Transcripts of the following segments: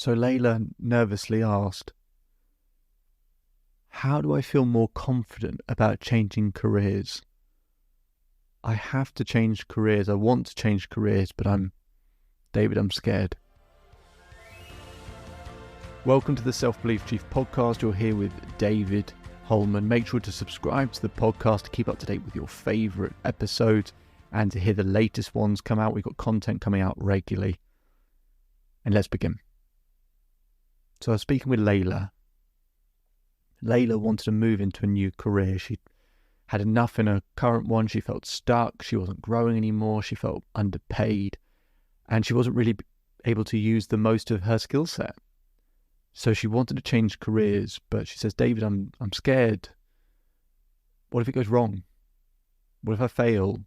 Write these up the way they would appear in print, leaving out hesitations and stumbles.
So Layla nervously asked, how do I feel more confident about changing careers? I have to change careers. I want to change careers, but I'm scared. Welcome to the Self-Belief Chief podcast. You're here with David Holman. Make sure to subscribe to the podcast to keep up to date with your favorite episodes and to hear the latest ones come out. We've got content coming out regularly. And let's begin. So I was speaking with Layla. Layla wanted to move into a new career. She had enough in her current one. She felt stuck. She wasn't growing anymore. She felt underpaid. And she wasn't really able to use the most of her skill set. So she wanted to change careers, but she says, David, I'm scared. What if it goes wrong? What if I fail?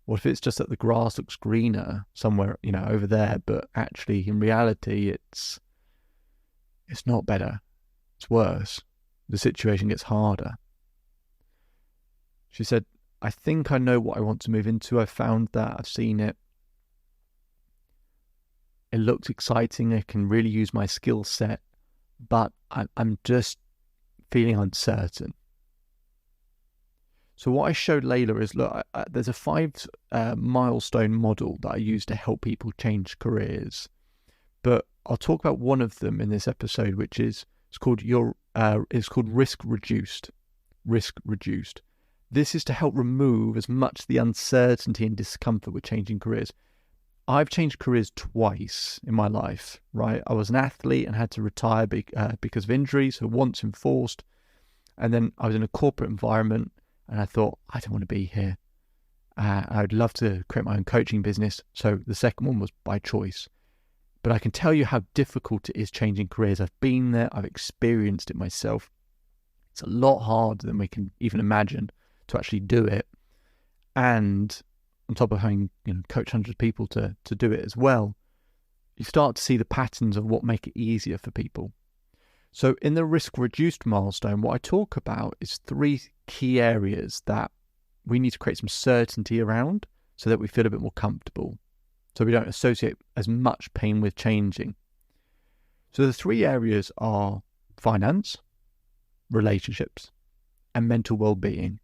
What if it's just that the grass looks greener somewhere, over there, but actually in reality it's not better. It's worse. The situation gets harder. She said, I think I know what I want to move into. I found that. I've seen it. It looks exciting. I can really use my skill set, but I'm just feeling uncertain. So what I showed Layla is, look, there's a 5 milestone model that I use to help people change careers. But I'll talk about one of them in this episode, which is it's called risk reduced. Risk reduced. This is to help remove as much the uncertainty and discomfort with changing careers. I've changed careers twice in my life, right? I was an athlete and had to retire because of injuries, so once enforced. And then I was in a corporate environment and I thought, I don't want to be here. I'd love to create my own coaching business. So the second one was by choice. But I can tell you how difficult it is changing careers. I've been there. I've experienced it myself. It's a lot harder than we can even imagine to actually do it. And on top of having coach hundreds of people to do it as well, you start to see the patterns of what make it easier for people. So in the risk reduced milestone, what I talk about is 3 key areas that we need to create some certainty around so that we feel a bit more comfortable, so we don't associate as much pain with changing. So the 3 areas are finance, relationships, and mental well-being.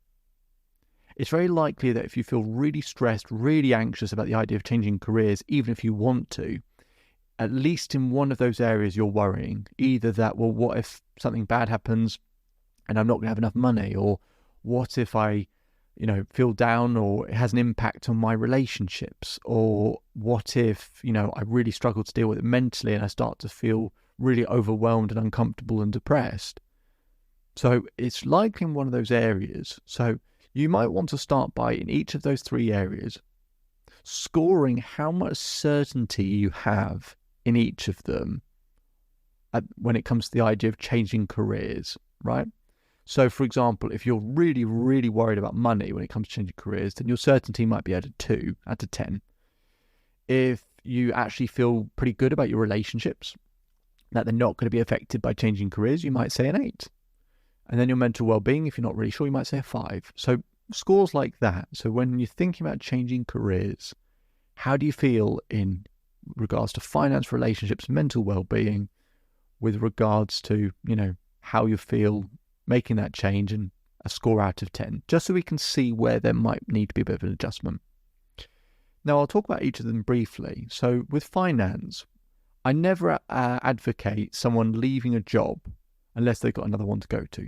It's very likely that if you feel really stressed, really anxious about the idea of changing careers, even if you want to, at least in one of those areas you're worrying. Either that, well, what if something bad happens and I'm not going to have enough money? Or what if I feel down or it has an impact on my relationships? Or what if, I really struggle to deal with it mentally and I start to feel really overwhelmed and uncomfortable and depressed? So it's likely in one of those areas. So you might want to start by, in each of those 3 areas, scoring how much certainty you have in each of them when it comes to the idea of changing careers, right? So, for example, if you're really, really worried about money when it comes to changing careers, then your certainty might be at a 2 out of 10. If you actually feel pretty good about your relationships, that they're not going to be affected by changing careers, you might say an 8. And then your mental well-being, if you're not really sure, you might say a 5. So scores like that. So when you're thinking about changing careers, how do you feel in regards to finance, relationships, mental well-being, with regards to, how you feel making that change, and a score out of 10, just so we can see where there might need to be a bit of an adjustment. Now, I'll talk about each of them briefly. So with finance, I never advocate someone leaving a job unless they've got another one to go to,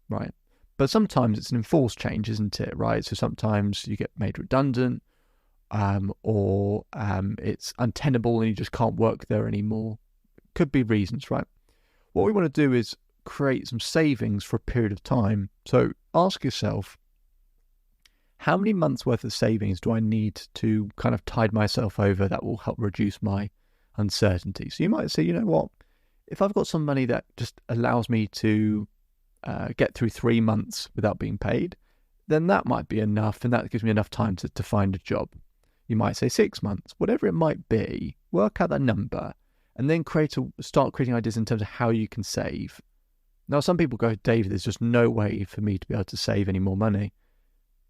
right? But sometimes it's an enforced change, isn't it, right? So sometimes you get made redundant, or it's untenable and you just can't work there anymore. Could be reasons, right? What we want to do is create some savings for a period of time. So ask yourself, how many months worth of savings do I need to kind of tide myself over that will help reduce my uncertainty? So you might say, you know what, if I've got some money that just allows me to get through 3 months without being paid, then that might be enough, and that gives me enough time to find a job. You might say 6 months, whatever it might be. Work out that number and then start creating ideas in terms of how you can save. Now, some people go, David, there's just no way for me to be able to save any more money.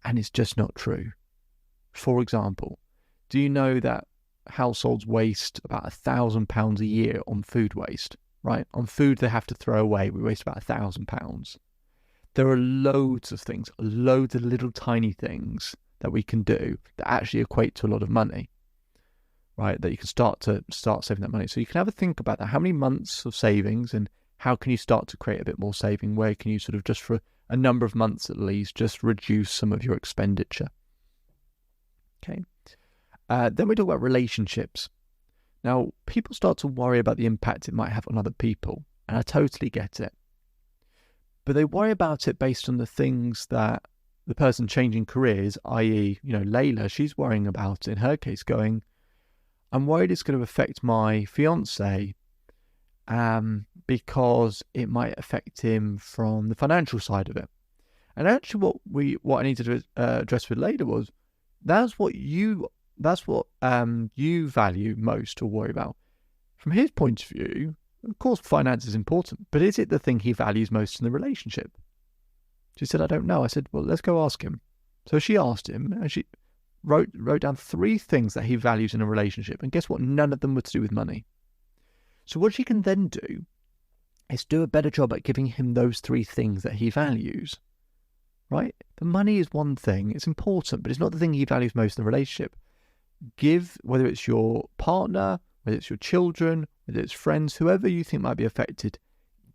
And it's just not true. For example, do you know that 50% of households waste about £1,000 a year on food waste, right? On food they have to throw away, we waste about £1,000. There are loads of things, loads of little tiny things that we can do that actually equate to a lot of money, right? That you can start saving that money. So you can have a think about that. How many months of savings, and how can you start to create a bit more saving? Where can you sort of, just for a number of months at least, just reduce some of your expenditure? Okay. Then we talk about relationships. Now, people start to worry about the impact it might have on other people, and I totally get it. But they worry about it based on the things that the person changing careers, i.e., Layla, she's worrying about, in her case, going, I'm worried it's going to affect my fiance because it might affect him from the financial side of it. And actually what I needed to address with Layla was, that's what you value most or worry about. From his point of view, of course, finance is important, but is it the thing he values most in the relationship? She said, I don't know. I said, well, let's go ask him. So she asked him, and she wrote down 3 things that he values in a relationship. And guess what? None of them were to do with money. So what she can then do is do a better job at giving him those 3 things that he values, right? The money is one thing. It's important, but it's not the thing he values most in the relationship. Give, whether it's your partner, whether it's your children, whether it's friends, whoever you think might be affected,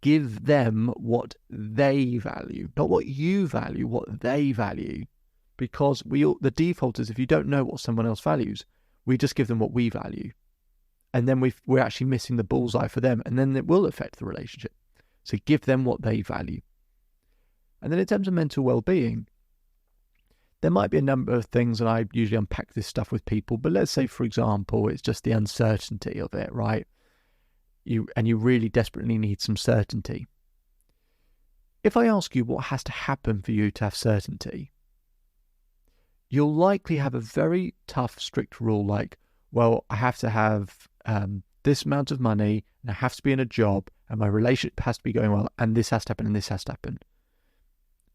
give them what they value, not what you value, what they value. Because the default is, if you don't know what someone else values, we just give them what we value. And then we're actually missing the bullseye for them, and then it will affect the relationship. So give them what they value. And then in terms of mental well-being, there might be a number of things, and I usually unpack this stuff with people, but let's say, for example, it's just the uncertainty of it, right? You really desperately need some certainty. If I ask you what has to happen for you to have certainty, you'll likely have a very tough, strict rule like, well, I have to have this amount of money, and I have to be in a job, and my relationship has to be going well, and this has to happen, and this has to happen.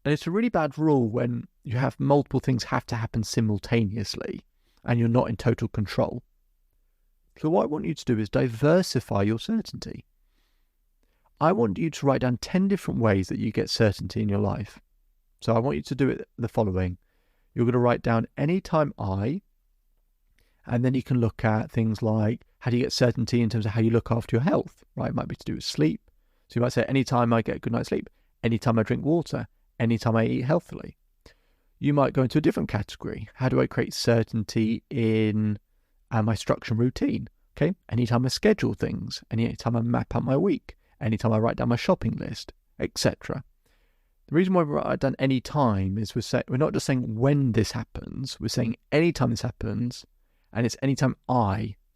And it's a really bad rule when you have multiple things have to happen simultaneously and you're not in total control. So what I want you to do is diversify your certainty. I want you to write down 10 different ways that you get certainty in your life. So I want you to do it the following. You're going to write down anytime and then you can look at things like, how do you get certainty in terms of how you look after your health, right? It might be to do with sleep. So you might say, anytime I get a good night's sleep, anytime I drink water, anytime I eat healthily. You might go into a different category. How do I create certainty in my structure and routine? Okay, anytime I schedule things, anytime I map out my week, anytime I write down my shopping list, etc. The reason why we write down any time is we're not just saying when this happens, we're saying anytime this happens, and it's anytime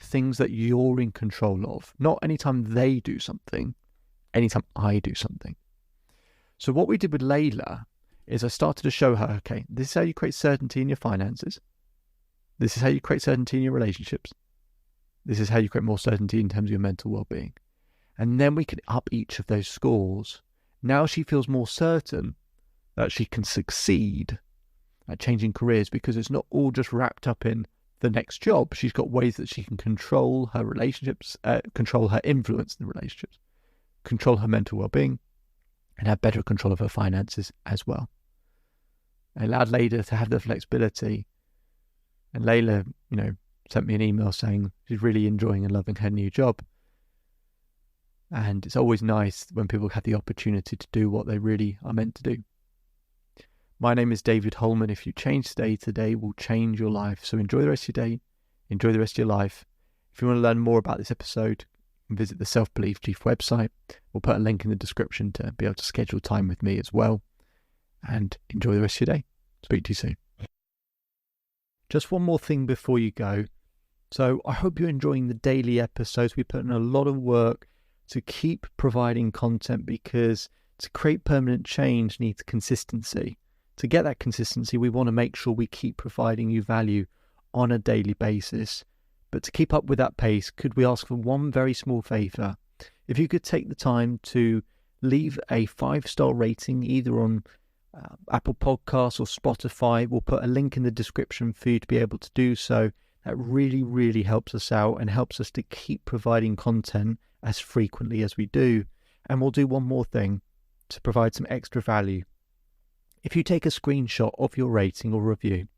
things that you're in control of, not anytime they do something, anytime I do something. So what we did with Layla is I started to show her, okay, this is how you create certainty in your finances. This is how you create certainty in your relationships. This is how you create more certainty in terms of your mental well-being. And then we can up each of those scores. Now she feels more certain that she can succeed at changing careers because it's not all just wrapped up in the next job. She's got ways that she can control her relationships, control her influence in the relationships, control her mental well-being, and have better control of her finances as well. I allowed Layla to have the flexibility. And Layla, sent me an email saying she's really enjoying and loving her new job. And it's always nice when people have the opportunity to do what they really are meant to do. My name is David Holman. If you change today will change your life. So enjoy the rest of your day. Enjoy the rest of your life. If you want to learn more about this episode, visit the Self-Belief Chief website. We'll put a link in the description to be able to schedule time with me as well. And enjoy the rest of your day. Speak to you soon. Just one more thing before you go. So I hope you're enjoying the daily episodes. We put in a lot of work to keep providing content because to create permanent change needs consistency. To get that consistency, we want to make sure we keep providing you value on a daily basis. But to keep up with that pace, could we ask for one very small favour? If you could take the time to leave a 5-star rating either on Apple Podcasts or Spotify. We'll put a link in the description for you to be able to do so. That really, really helps us out and helps us to keep providing content as frequently as we do. And we'll do one more thing to provide some extra value. If you take a screenshot of your rating or review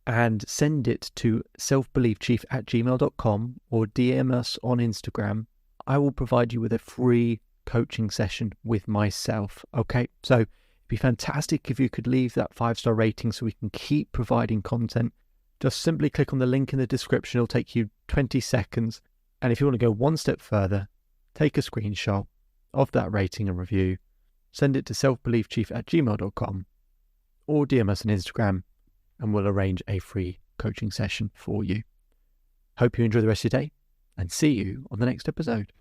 and send it to selfbeliefchief@gmail.com or DM us on Instagram, I will provide you with a free coaching session with myself. Okay, so it'd be fantastic if you could leave that 5-star rating so we can keep providing content. Just simply click on the link in the description. It'll take you 20 seconds. And if you want to go one step further, take a screenshot of that rating and review, send it to selfbeliefchief@gmail.com or DM us on Instagram, and we'll arrange a free coaching session for you. Hope you enjoy the rest of your day, and see you on the next episode.